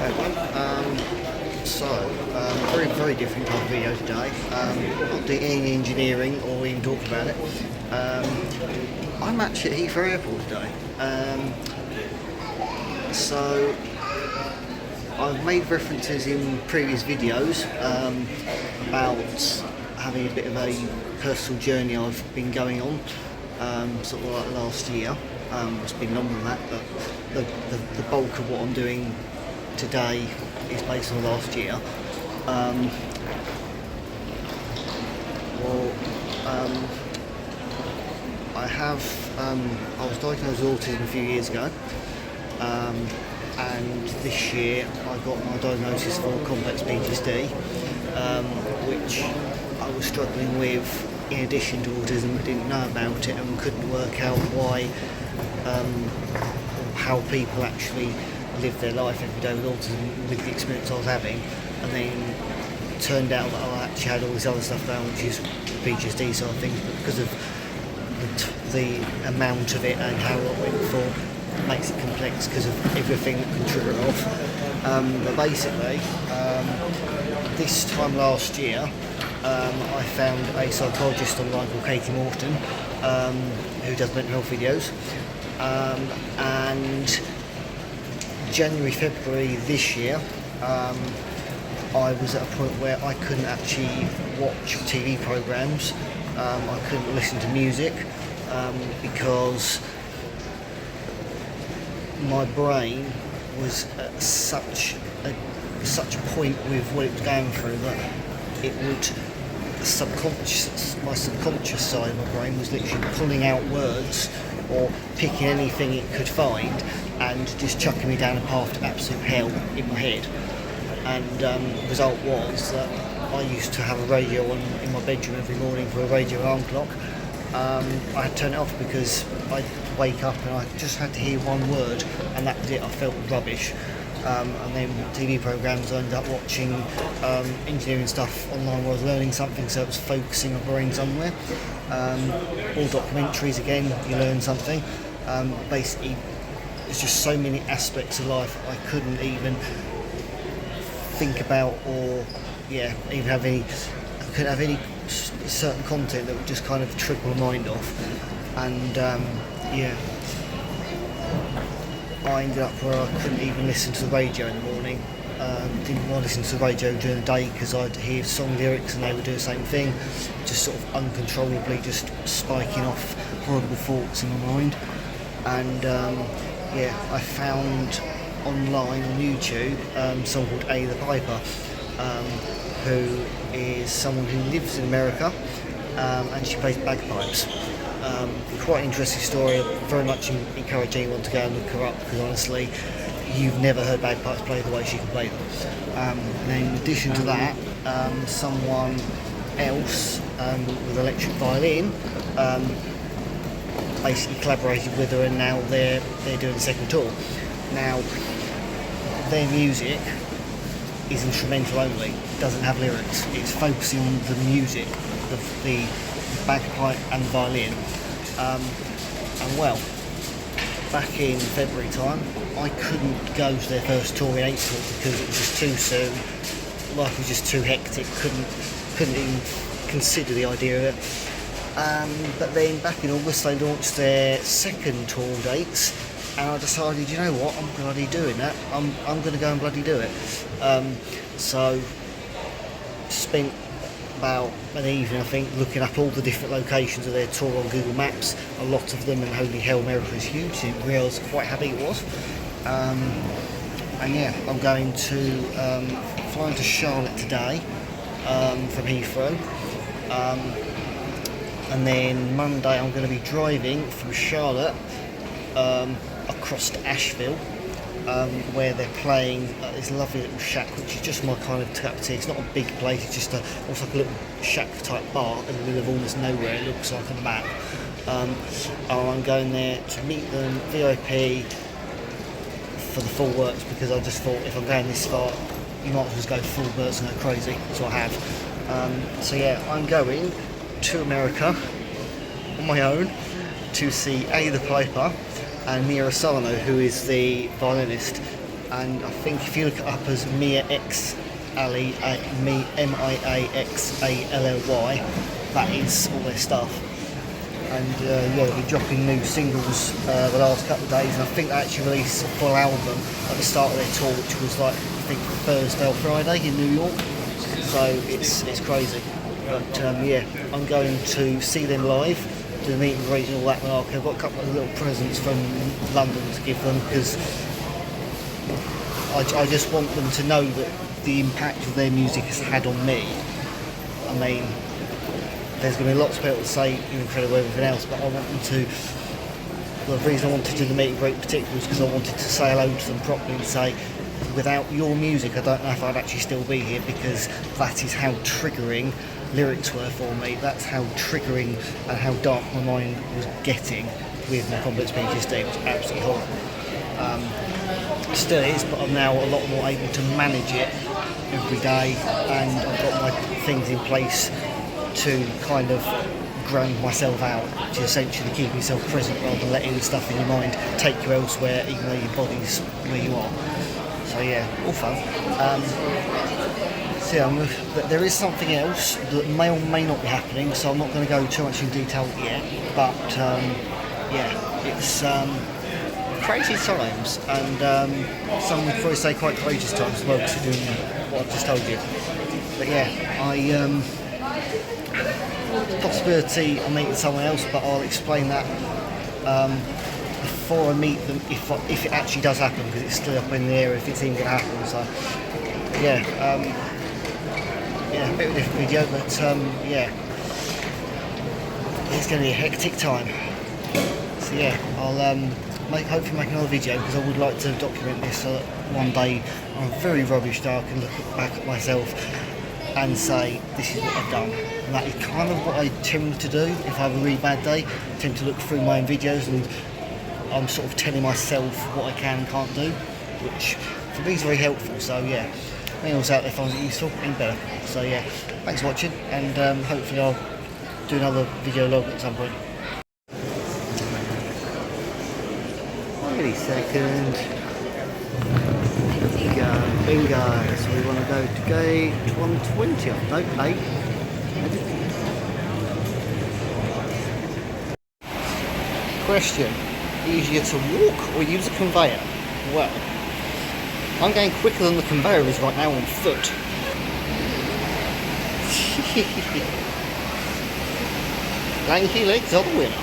Hey everyone. Very different type of video today. Not doing any engineering or even talking about it. I'm actually at Heathrow Airport today. So I've made references in previous videos about having a bit of a personal journey I've been going on, sort of like last year. It's been longer than that, but the bulk of what I'm doing today is based on last year. I was diagnosed with autism a few years ago, and this year I got my diagnosis for complex PTSD, which I was struggling with in addition to autism, but didn't know about it and couldn't work out why, how people actually live their life every day with autism, with the experience I was having. And then it turned out that I actually had all this other stuff going, which is PTSD side of things, but because of the amount of it and how long it went for, it makes it complex because of everything that can trigger it off. But basically, this time last year, I found a psychologist online called Katie Morton, who does mental health videos, and January, February this year, I was at a point where I couldn't actually watch TV programmes, I couldn't listen to music, because my brain was at such a point with what it was going through that it would, my subconscious side of my brain was literally pulling out words or picking anything it could find and just chucking me down a path to absolute hell in my head. And the result was that I used to have a radio on in my bedroom every morning for a radio alarm clock. I had to turn it off because I'd wake up and I just had to hear one word and that was it. I felt rubbish. And then TV programmes, I ended up watching engineering stuff online where I was learning something, so it was focusing my brain somewhere. All documentaries, again, you learn something. Basically, there's just so many aspects of life I couldn't even think about, or even have any. I couldn't have any certain content that would just kind of trip my mind off, and I ended up where I couldn't even listen to the radio in the morning. Didn't want to listen to the radio during the day because I'd hear song lyrics and they would do the same thing, just sort of uncontrollably just spiking off horrible thoughts in my mind. And I found online on YouTube someone called A the Piper, who is someone who lives in America, and she plays bagpipes. Quite an interesting story. I very much encourage anyone to go and look her up, because honestly, you've never heard bagpipes played the way she can play them. And then in addition to that, someone else with electric violin basically collaborated with her, and now they're doing the second tour. Now, their music is instrumental only, doesn't have lyrics. It's focusing on the music, the bagpipe and violin. Back in February time, I couldn't go to their first tour in April because it was just too soon. Life was just too hectic. Couldn't even consider the idea of it. But then back in August, they launched their second tour dates, and I decided, you know what, I'm bloody doing that. I'm going to go and bloody do it. So spent about an evening, I think, looking up all the different locations of their tour on Google Maps. A lot of them, and holy hell, America is huge. I didn't realise quite how big it was. I'm going to fly into Charlotte today from Heathrow. And then Monday I'm going to be driving from Charlotte across to Asheville, where they're playing this lovely little shack, which is just my kind of cup of tea. It's not a big place, it's just almost like a little shack type bar in the middle of almost nowhere, it looks like on the map. I'm going there to meet them VIP for the full works, because I just thought if I'm going this far, you might as well just go full burst and go crazy, so I have. I'm going to America on my own to see A the Piper and Mia Asano, who is the violinist. and I think if you look it up as Mia X Ali, Miaxally, that is all their stuff. And yeah, they've been dropping new singles the last couple of days, and I think they actually released a full album at the start of their tour, which was like, I think, Thursday or Friday in New York. So it's crazy. But yeah, I'm going to see them live, do the meet and greet and all that malarkey. I've got a couple of little presents from London to give them, because I just want them to know that the impact of their music has had on me. I mean, there's going to be lots of people to say you're incredible, everything else, but I want them to. The reason I wanted to do the meet and greet in particular was because I wanted to say hello to them properly and say, without your music, I don't know if I'd actually still be here, because that is how triggering lyrics were for me. That's how triggering and how dark my mind was getting with my complex PTSD. It was absolutely horrible. Still is, but I'm now a lot more able to manage it every day, and I've got my things in place to kind of ground myself out, which is essentially keeping yourself present rather than letting stuff in your mind take you elsewhere, even though your body's where you are. So yeah, all fun. So yeah, but there is something else that may or may not be happening, so I'm not going to go too much in detail yet, but yeah, it's crazy times, and some would probably say quite courageous times as well, considering what I've just told you. But yeah, possibility of meeting someone else, but I'll explain that before I meet them, if it actually does happen, because it's still up in the air if it's even going to happen. So yeah, yeah, a bit of a different video, but yeah, it's going to be a hectic time. So yeah, I'll hopefully make another video, because I would like to document this so that one day I'm very rubbish that I can look back at myself and say, this is what I've done. And that is kind of what I tend to do if I have a really bad day. I tend to look through my own videos, and I'm sort of telling myself what I can and can't do, which for me is very helpful. So yeah, anyone else out there finds it useful, even better. So yeah, thanks for watching, and hopefully I'll do another video log at some point. Wait a second. Bingo. So we want to go to gate 120. No, 8. Question: easier to walk or use a conveyor? Well, I'm going quicker than the conveyor is right now on foot. Lanky legs are the winner.